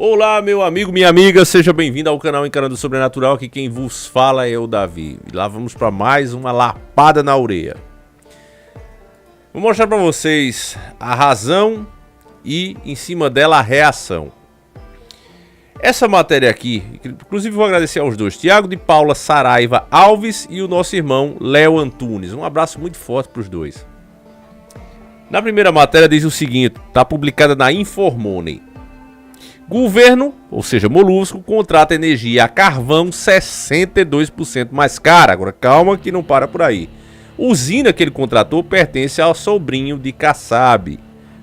Olá, meu amigo, minha amiga, seja bem-vindo ao canal Encarando o Sobrenatural. Aqui quem vos fala é o Davi. E lá vamos para mais uma lapada na orelha. Vou mostrar para vocês a razão e, em cima dela, a reação. Essa matéria aqui, inclusive vou agradecer aos dois, Tiago de Paula Saraiva Alves e o nosso irmão Léo Antunes. Um abraço muito forte para os dois. Na primeira matéria diz o seguinte, está publicada na Informoney. Governo, ou seja, Molusco, contrata energia a carvão 62% mais cara. Agora calma que não para por aí. Usina que ele contratou pertence ao sobrinho de Kassab.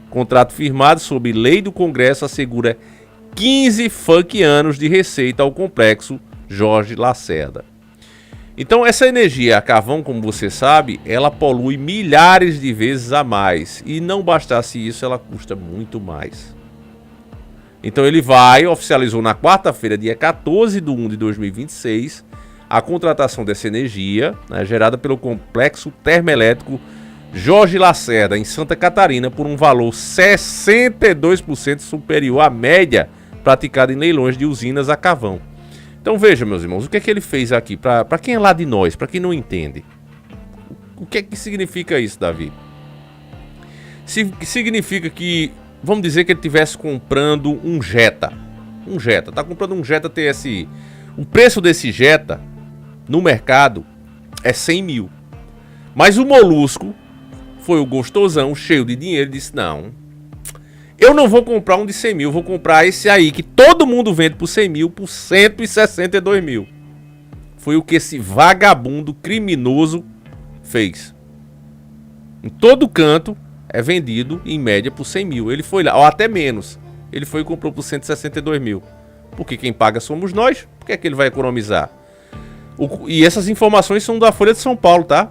Contrato firmado sob lei do Congresso assegura 15 anos de receita ao complexo Jorge Lacerda. Então essa energia a carvão, como você sabe, ela polui milhares de vezes a mais. E não bastasse isso, ela custa muito mais. Então ele oficializou na quarta-feira, dia 14/1/2026, a contratação dessa energia, gerada pelo complexo termoelétrico Jorge Lacerda, em Santa Catarina, por um valor 62% superior à média praticada em leilões de usinas a carvão. Então veja, meus irmãos, o que é que ele fez aqui? Para quem é lá de nós, para quem não entende. O que é que significa isso, Davi? Significa que, vamos dizer que ele estivesse comprando um Jetta. Tá comprando um Jetta TSI. O preço desse Jetta no mercado é 100 mil. Mas o Molusco foi o gostosão, cheio de dinheiro, e disse: não, eu não vou comprar um de 100 mil, vou comprar esse aí que todo mundo vende por 100 mil, por 162 mil. Foi o que esse vagabundo criminoso fez. Em todo canto é vendido em média por 100 mil. Ele foi lá, ou até menos. Ele foi e comprou por 162 mil. Porque quem paga somos nós. Por que é que ele vai economizar? E essas informações são da Folha de São Paulo, tá?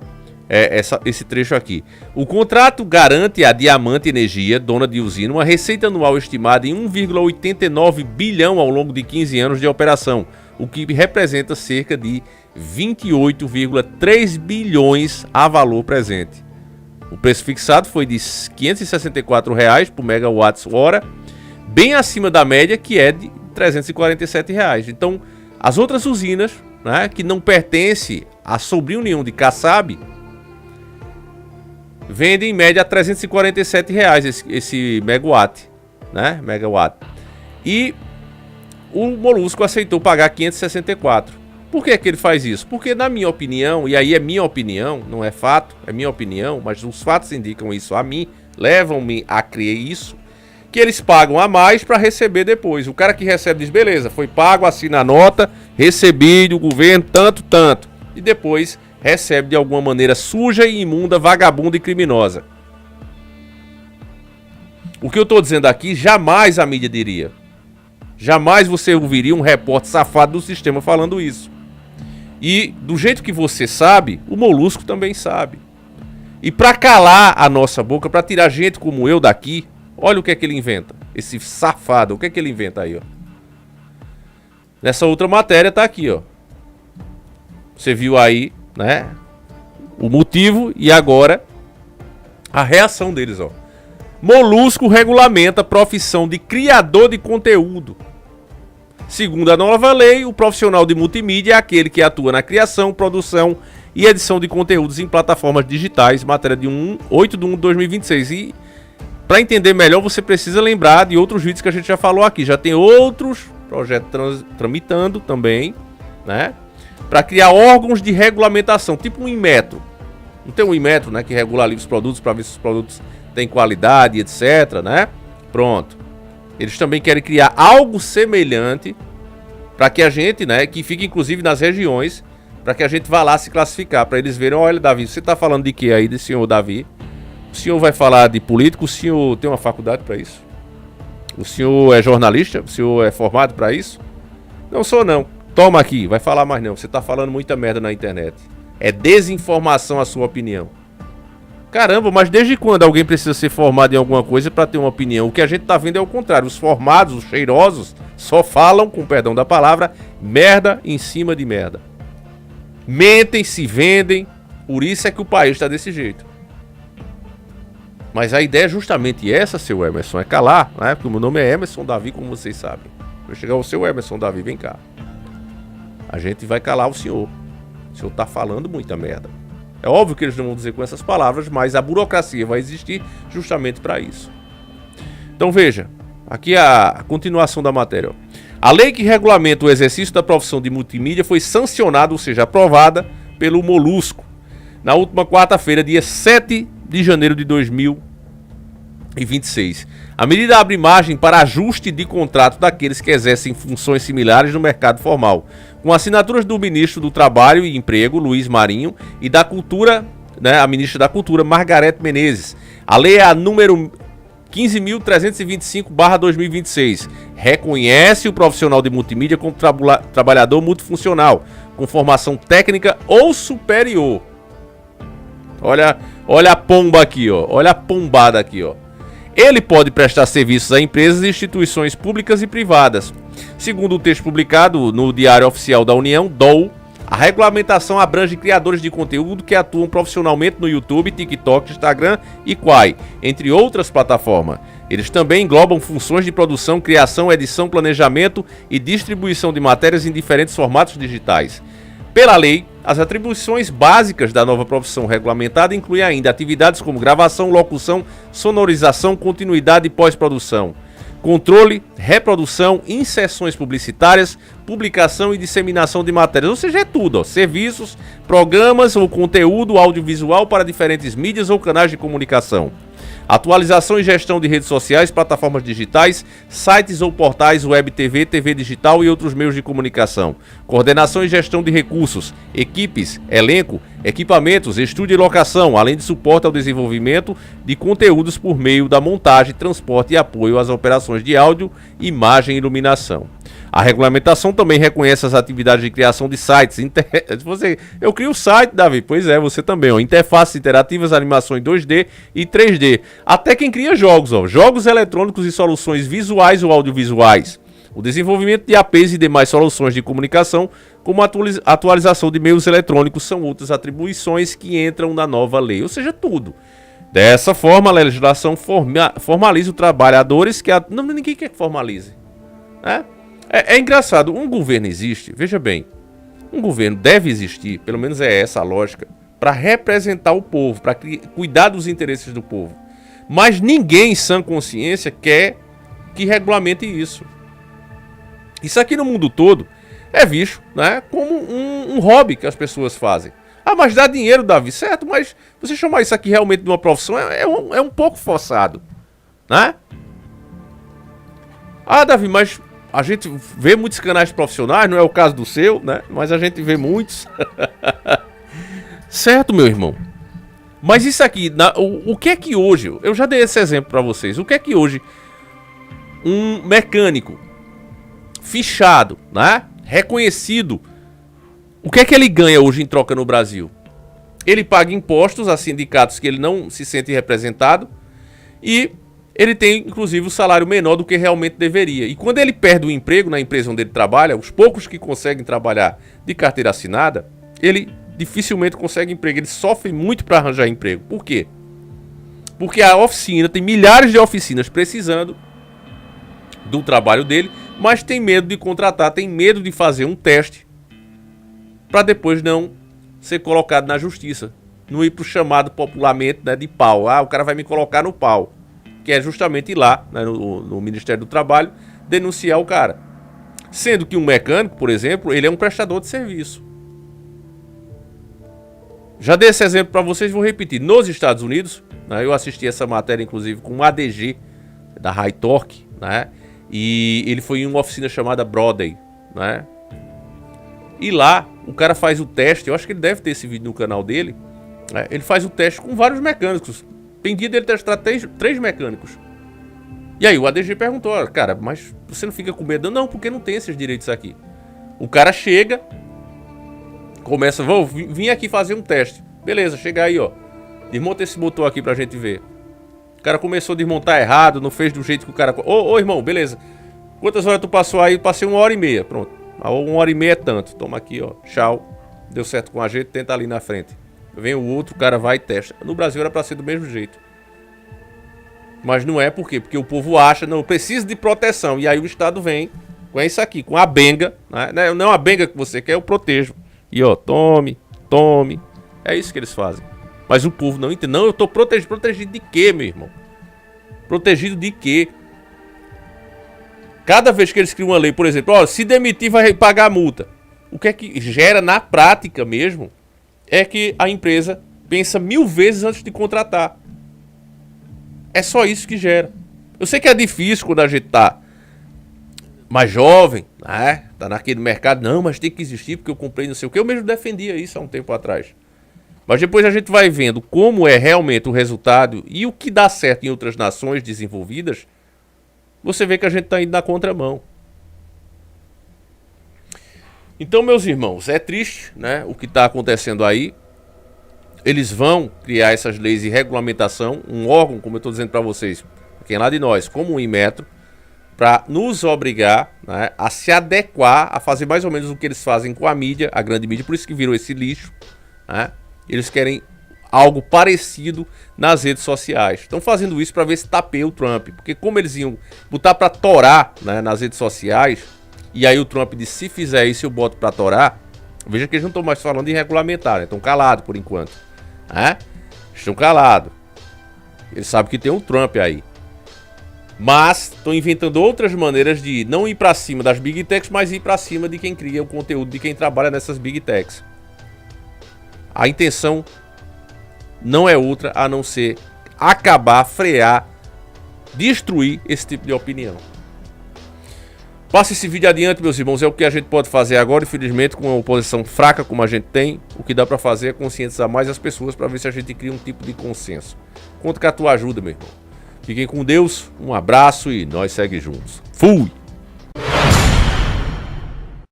Esse trecho aqui. O contrato garante à Diamante Energia, dona de usina, uma receita anual estimada em 1,89 bilhão ao longo de 15 anos de operação, o que representa cerca de 28,3 bilhões a valor presente. O preço fixado foi de R$ 564 por megawatt-hora, bem acima da média, que é de R$ 347. Então, as outras usinas, né, que não pertencem a sobrinho nenhum de Kassab, vendem em média a R$ 347 esse megawatt, né, megawatt. E o Molusco aceitou pagar 564. Por que que ele faz isso? Porque, na minha opinião, e aí é minha opinião, não é fato, é minha opinião, mas os fatos indicam isso a mim, levam-me a crer isso, que eles pagam a mais para receber depois. O cara que recebe diz: beleza, foi pago, assina a nota, recebi do governo tanto, e depois recebe de alguma maneira suja e imunda, vagabunda e criminosa. O que eu estou dizendo aqui, jamais a mídia diria. Jamais você ouviria um repórter safado do sistema falando isso. E do jeito que você sabe, o Molusco também sabe. E para calar a nossa boca, para tirar gente como eu daqui, olha o que é que ele inventa. Esse safado, o que é que ele inventa aí, ó. Nessa outra matéria tá aqui, ó. Você viu aí, né, o motivo e agora a reação deles, ó. Molusco regulamenta a profissão de criador de conteúdo. Segundo a nova lei, o profissional de multimídia é aquele que atua na criação, produção e edição de conteúdos em plataformas digitais, matéria de 8/1/2026. E para entender melhor, você precisa lembrar de outros vídeos que a gente já falou aqui. Já tem outros projetos tramitando também, né, para criar órgãos de regulamentação, tipo um Inmetro. Não tem um Inmetro, né, que regula ali os produtos para ver se os produtos têm qualidade, etc, né? Pronto. Eles também querem criar algo semelhante para que a gente, né, que fique inclusive nas regiões, para que a gente vá lá se classificar, para eles verem: olha, Davi, você está falando de que aí, de senhor Davi? O senhor vai falar de político? O senhor tem uma faculdade para isso? O senhor é jornalista? O senhor é formado para isso? Não sou não. Toma aqui, vai falar mais não. Você está falando muita merda na internet. É desinformação a sua opinião. Caramba, mas desde quando alguém precisa ser formado em alguma coisa para ter uma opinião? O que a gente tá vendo é o contrário. Os formados, os cheirosos, só falam, com perdão da palavra, merda em cima de merda. Mentem, se vendem. Por isso é que o país está desse jeito. Mas a ideia é justamente essa, seu Emerson, é calar, né? Porque o meu nome é Emerson Davi, como vocês sabem. Vai chegar o seu Emerson Davi, vem cá. A gente vai calar o senhor. O senhor tá falando muita merda. É óbvio que eles não vão dizer com essas palavras, mas a burocracia vai existir justamente para isso. Então veja, aqui a continuação da matéria. Ó. A lei que regulamenta o exercício da profissão de multimídia foi sancionada, ou seja, aprovada pelo Molusco, na última quarta-feira, dia 7 de janeiro de 2026. A medida abre margem para ajuste de contrato daqueles que exercem funções similares no mercado formal, com assinaturas do ministro do Trabalho e Emprego, Luiz Marinho, e da Cultura, né, a ministra da Cultura, Margarete Menezes. A lei é a número 15.325/2026. Reconhece o profissional de multimídia como trabalhador multifuncional, com formação técnica ou superior. Olha a pomba aqui, ó. Olha a pombada aqui, ó. Ele pode prestar serviços a empresas e instituições públicas e privadas. Segundo o texto publicado no Diário Oficial da União, DOU, a regulamentação abrange criadores de conteúdo que atuam profissionalmente no YouTube, TikTok, Instagram e Quai, entre outras plataformas. Eles também englobam funções de produção, criação, edição, planejamento e distribuição de matérias em diferentes formatos digitais. Pela lei, as atribuições básicas da nova profissão regulamentada incluem ainda atividades como gravação, locução, sonorização, continuidade e pós-produção, controle, reprodução, inserções publicitárias, publicação e disseminação de matérias, ou seja, é tudo, ó, serviços, programas ou conteúdo audiovisual para diferentes mídias ou canais de comunicação. Atualização e gestão de redes sociais, plataformas digitais, sites ou portais, web TV, TV digital e outros meios de comunicação. Coordenação e gestão de recursos, equipes, elenco, equipamentos, estúdio e locação, além de suporte ao desenvolvimento de conteúdos por meio da montagem, transporte e apoio às operações de áudio, imagem e iluminação. A regulamentação também reconhece as atividades de criação de sites. Eu crio o site, Davi. Pois é, você também. Ó. Interfaces interativas, animações 2D e 3D. Até quem cria jogos. Ó. Jogos eletrônicos e soluções visuais ou audiovisuais. O desenvolvimento de APIs e demais soluções de comunicação, como a atualização de meios eletrônicos, são outras atribuições que entram na nova lei. Ou seja, tudo. Dessa forma, a legislação formaliza os trabalhadores que... Não, ninguém quer que formalize. Né? É engraçado, um governo existe, veja bem, um governo deve existir, pelo menos é essa a lógica, para representar o povo, para cuidar dos interesses do povo. Mas ninguém em sã consciência quer que regulamente isso. Isso aqui no mundo todo é visto, né, como um hobby que as pessoas fazem. Ah, mas dá dinheiro, Davi, certo, mas você chamar isso aqui realmente de uma profissão é um pouco forçado, né? Ah, Davi, mas... A gente vê muitos canais profissionais, não é o caso do seu, né? Mas a gente vê muitos. Certo, meu irmão? Mas isso aqui, o que é que hoje... Eu já dei esse exemplo para vocês. O que é que hoje um mecânico fichado, né? Reconhecido, o que é que ele ganha hoje em troca no Brasil? Ele paga impostos a sindicatos que ele não se sente representado e... ele tem, inclusive, o salário menor do que realmente deveria. E quando ele perde o emprego na empresa onde ele trabalha, os poucos que conseguem trabalhar de carteira assinada, ele dificilmente consegue emprego. Ele sofre muito para arranjar emprego. Por quê? Porque a oficina, tem milhares de oficinas precisando do trabalho dele, mas tem medo de contratar, tem medo de fazer um teste para depois não ser colocado na justiça. Não ir para o chamado popularmente, né, de pau. Ah, o cara vai me colocar no pau. Que é justamente ir lá, né, no Ministério do Trabalho, denunciar o cara. Sendo que um mecânico, por exemplo, ele é um prestador de serviço. Já dei esse exemplo para vocês, vou repetir. Nos Estados Unidos, né, eu assisti essa matéria, inclusive, com um ADG da High Torque, né, e ele foi em uma oficina chamada Broadway, né, e lá o cara faz o teste, eu acho que ele deve ter esse vídeo no canal dele, né, ele faz o teste com vários mecânicos. Tem dia dele testar três mecânicos. E aí o ADG perguntou, cara, mas você não fica com medo? Não, porque não tem esses direitos aqui. O cara chega, começa, vou vir aqui fazer um teste. Beleza, chega aí, ó. Desmonta esse motor aqui pra gente ver. O cara começou a desmontar errado, não fez do jeito que o cara... Ô, irmão, beleza. Quantas horas tu passou aí? Passei 1h30, pronto. 1h30 é tanto. Toma aqui, ó. Tchau. Deu certo com a gente, tenta ali na frente. Vem o outro, o cara vai e testa. No Brasil era pra ser do mesmo jeito. Mas não é, por quê? Porque o povo acha, não, precisa de proteção. E aí o Estado vem Com isso aqui, com a benga, né? Não a benga que você quer, eu protejo. E ó, tome, tome. É isso que eles fazem. Mas o povo não entende. Não, eu tô protegido. Protegido de quê, meu irmão? Protegido de quê? Cada vez que eles criam uma lei, por exemplo, ó, se demitir vai pagar a multa. O que é que gera na prática mesmo é que a empresa pensa 1000 vezes antes de contratar. É só isso que gera. Eu sei que é difícil quando a gente tá mais jovem, né? Tá naquele mercado, não, mas tem que existir porque eu comprei não sei o que. Eu mesmo defendia isso há um tempo atrás. Mas depois a gente vai vendo como é realmente o resultado e o que dá certo em outras nações desenvolvidas, você vê que a gente tá indo na contramão. Então, meus irmãos, é triste, né, o que está acontecendo aí. Eles vão criar essas leis de regulamentação, um órgão, como eu estou dizendo para vocês, quem lá de nós, como o Inmetro, para nos obrigar, né, a se adequar, a fazer mais ou menos o que eles fazem com a mídia, a grande mídia, por isso que virou esse lixo, né? Eles querem algo parecido nas redes sociais. Estão fazendo isso para ver se tapeia o Trump, porque como eles iam botar para torar, né, nas redes sociais, e aí o Trump disse, se fizer isso eu boto para torar, veja que eles não estão mais falando em regulamentar, né? Estão calados por enquanto, né? Estão calados. Eles sabem que tem um Trump aí. Mas estão inventando outras maneiras de não ir para cima das Big Techs, mas ir para cima de quem cria o conteúdo, de quem trabalha nessas Big Techs. A intenção não é outra a não ser acabar, frear, destruir esse tipo de opinião. Passe esse vídeo adiante, meus irmãos, é o que a gente pode fazer agora, infelizmente, com uma oposição fraca como a gente tem. O que dá para fazer é conscientizar mais as pessoas para ver se a gente cria um tipo de consenso. Conto com a tua ajuda, meu irmão. Fiquem com Deus, um abraço e nós segue juntos. Fui!